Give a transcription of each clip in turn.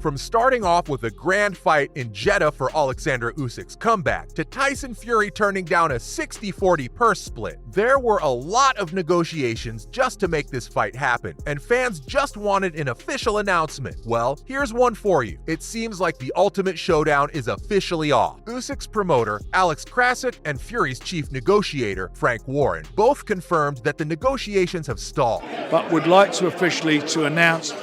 From starting off with a grand fight in Jeddah for Oleksandr Usyk's comeback, to Tyson Fury turning down a 60-40 purse split, there were a lot of negotiations just to make this fight happen, and fans just wanted an official announcement. Well, here's one for you. It seems like the ultimate showdown is officially off. Usyk's promoter, Alex Krasik, and Fury's chief negotiator, Frank Warren, both confirmed that the negotiations have stalled. But would like to officially announce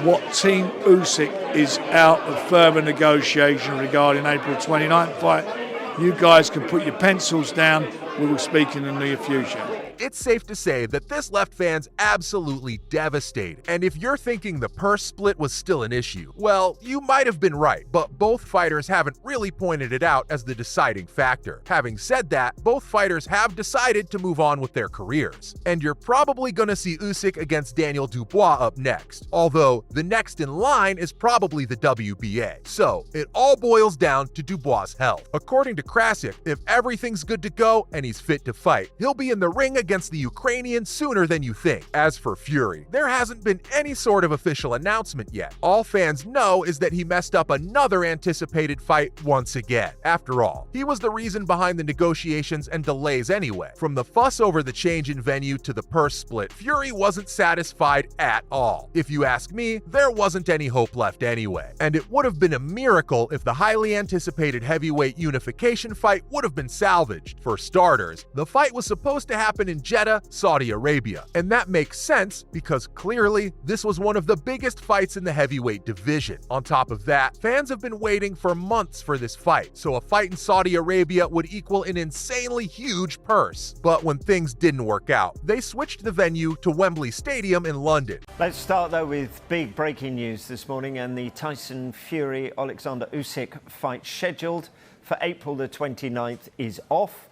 what Team Usyk is out of further negotiation regarding April 29th fight. You guys can put your pencils down. We will speak in the near future. It's safe to say that this left fans absolutely devastated. And if you're thinking the purse split was still an issue, well, you might have been right, but both fighters haven't really pointed it out as the deciding factor. Having said that, both fighters have decided to move on with their careers. And you're probably gonna see Usyk against Daniel Dubois up next, although the next in line is probably the WBA. So it all boils down to Dubois' health. According to Krasik, if everything's good to go and he's fit to fight, he'll be in the ring against the Ukrainian sooner than you think. As for Fury, there hasn't been any sort of official announcement yet. All fans know is that he messed up another anticipated fight once again. After all, he was the reason behind the negotiations and delays anyway. From the fuss over the change in venue to the purse split, Fury wasn't satisfied at all. If you ask me, there wasn't any hope left anyway. And it would have been a miracle if the highly anticipated heavyweight unification fight would have been salvaged. For starters, the fight was supposed to happen in Jeddah, Saudi Arabia. And that makes sense because clearly this was one of the biggest fights in the heavyweight division. On top of that, fans have been waiting for months for this fight, so a fight in Saudi Arabia would equal an insanely huge purse. But when things didn't work out, they switched the venue to Wembley Stadium in London. Let's start though with big breaking news this morning, and the Tyson Fury Oleksandr Usyk fight scheduled for April the 29th is off.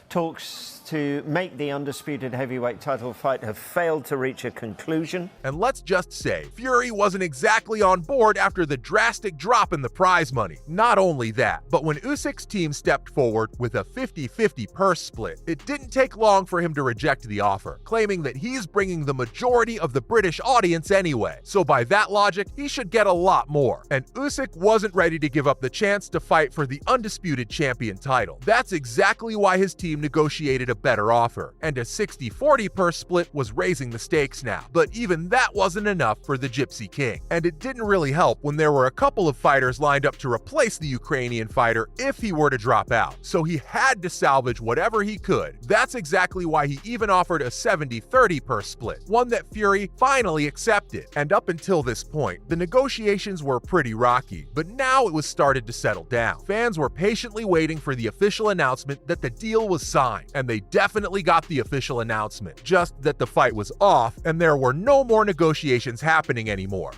Talks to make the undisputed heavyweight title fight have failed to reach a conclusion. And let's just say, Fury wasn't exactly on board after the drastic drop in the prize money. Not only that, but when Usyk's team stepped forward with a 50-50 purse split, it didn't take long for him to reject the offer, claiming that he's bringing the majority of the British audience anyway. So by that logic, he should get a lot more. And Usyk wasn't ready to give up the chance to fight for the undisputed champion title. That's exactly why his team negotiated a better offer, and a 60-40 purse split was raising the stakes now. But even that wasn't enough for the Gypsy King, and it didn't really help when there were a couple of fighters lined up to replace the Ukrainian fighter if he were to drop out. So he had to salvage whatever he could. That's exactly why he even offered a 70-30 purse split, one that Fury finally accepted. And up until this point, the negotiations were pretty rocky, but now it was started to settle down. Fans were patiently waiting for the official announcement that the deal was signed, and they definitely got the official announcement, just that the fight was off and there were no more negotiations happening anymore.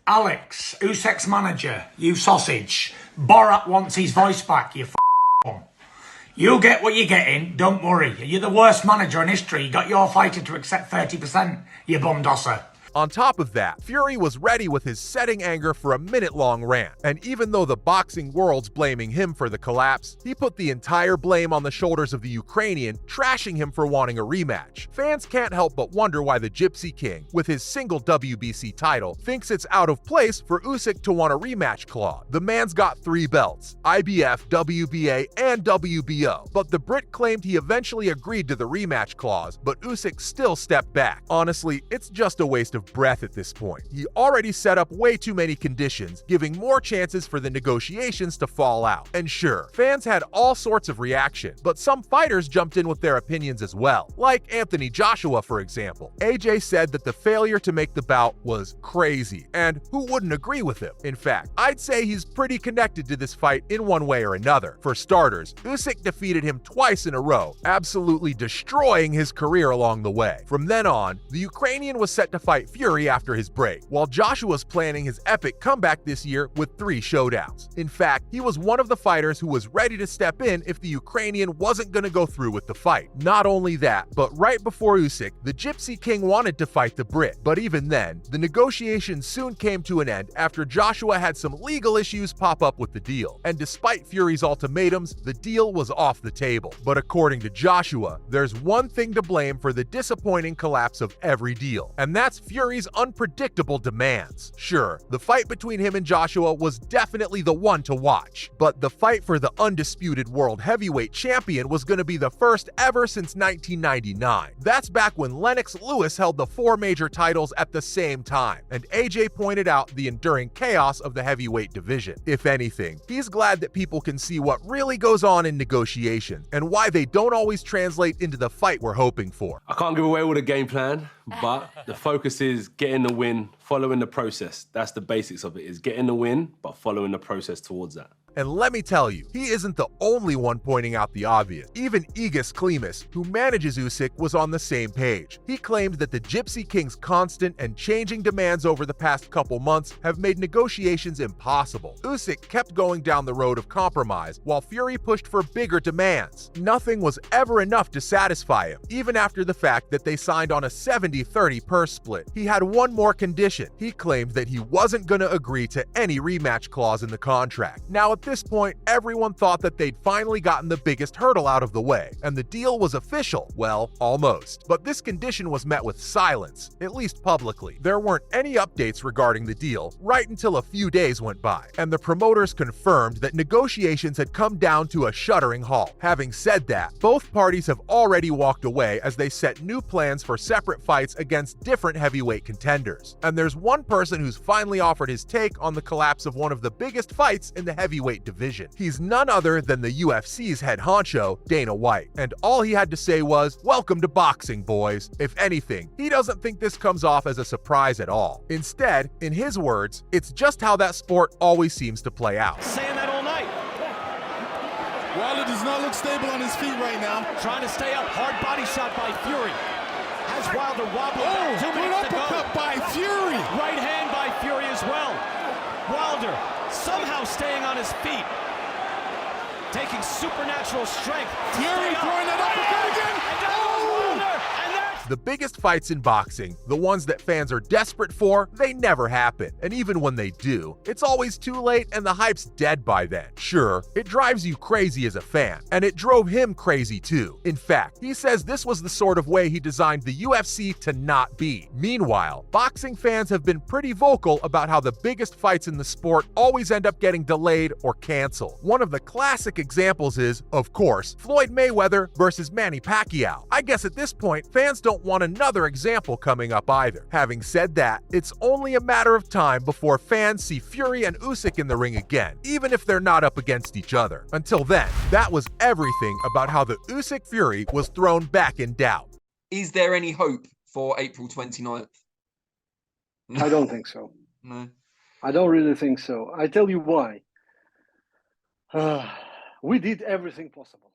Alex, Usyk's manager, you sausage. Borat wants his voice back, you f***. You'll get what you're getting, don't worry. You're the worst manager in history. You got your fighter to accept 30%, you bumdosser. On top of that, Fury was ready with his setting anger for a minute-long rant, and even though the boxing world's blaming him for the collapse, he put the entire blame on the shoulders of the Ukrainian, trashing him for wanting a rematch. Fans can't help but wonder why the Gypsy King, with his single WBC title, thinks it's out of place for Usyk to want a rematch clause. The man's got 3 belts, IBF, WBA, and WBO, but the Brit claimed he eventually agreed to the rematch clause, but Usyk still stepped back. Honestly, it's just a waste of breath at this point. He already set up way too many conditions, giving more chances for the negotiations to fall out. And sure, fans had all sorts of reaction, but some fighters jumped in with their opinions as well, like Anthony Joshua, for example. AJ said that the failure to make the bout was crazy, and who wouldn't agree with him? In fact, I'd say he's pretty connected to this fight in one way or another. For starters, Usyk defeated him twice in a row, absolutely destroying his career along the way. From then on, the Ukrainian was set to fight Fury after his break, while Joshua's planning his epic comeback this year with 3 showdowns. In fact, he was one of the fighters who was ready to step in if the Ukrainian wasn't going to go through with the fight. Not only that, but right before Usyk, the Gypsy King wanted to fight the Brit. But even then, the negotiations soon came to an end after Joshua had some legal issues pop up with the deal. And despite Fury's ultimatums, the deal was off the table. But according to Joshua, there's one thing to blame for the disappointing collapse of every deal, and that's Fury Fury's unpredictable demands. Sure, the fight between him and Joshua was definitely the one to watch, but the fight for the undisputed world heavyweight champion was going to be the first ever since 1999. That's back when Lennox Lewis held the 4 major titles at the same time, and AJ pointed out the enduring chaos of the heavyweight division. If anything, he's glad that people can see what really goes on in negotiations and why they don't always translate into the fight we're hoping for. I can't give away all the game plan, but the focus is getting the win, following the process. That's the basics of it, is getting the win, but following the process towards that. And let me tell you, he isn't the only one pointing out the obvious. Even Igis Klimas, who manages Usyk, was on the same page. He claimed that the Gypsy King's constant and changing demands over the past couple months have made negotiations impossible. Usyk kept going down the road of compromise, while Fury pushed for bigger demands. Nothing was ever enough to satisfy him, even after the fact that they signed on a 70-30 purse split. He had one more condition. He claimed that he wasn't going to agree to any rematch clause in the contract. Now, at this point, everyone thought that they'd finally gotten the biggest hurdle out of the way, and the deal was official. Well, almost. But this condition was met with silence, at least publicly. There weren't any updates regarding the deal right until a few days went by, and the promoters confirmed that negotiations had come down to a shuddering halt. Having said that, both parties have already walked away as they set new plans for separate fights against different heavyweight contenders. And there's one person who's finally offered his take on the collapse of one of the biggest fights in the heavyweight division. He's none other than the UFC's head honcho, Dana White, and all he had to say was, "Welcome to boxing, boys." If anything, he doesn't think this comes off as a surprise at all. Instead, in his words, it's just how that sport always seems to play out. Saying that all night. Wilder does not look stable on his feet right now. Trying to stay up. Hard body shot by Fury. Has Wilder wobbling. Oh, 2 good minutes to go. uppercut by Fury. Right hand by Fury as well. Wilder somehow staying on his feet. Taking supernatural strength. Fury throwing that uppercut again. And down goes Wilder. And that's The biggest fights in boxing, the ones that fans are desperate for, they never happen. And even when they do, it's always too late and the hype's dead by then. Sure, it drives you crazy as a fan, and it drove him crazy too. In fact, he says this was the sort of way he designed the UFC to not be. Meanwhile, boxing fans have been pretty vocal about how the biggest fights in the sport always end up getting delayed or canceled. One of the classic examples is, of course, Floyd Mayweather versus Manny Pacquiao. I guess at this point, fans don't want another example coming up either. Having said that, it's only a matter of time before fans see Fury and Usyk in the ring again, even if they're not up against each other. Until then, that was everything about how the Usyk-Fury was thrown back in doubt. Is there any hope for April 29th? I don't think so. No. I don't really think so. I tell you why. We did everything possible.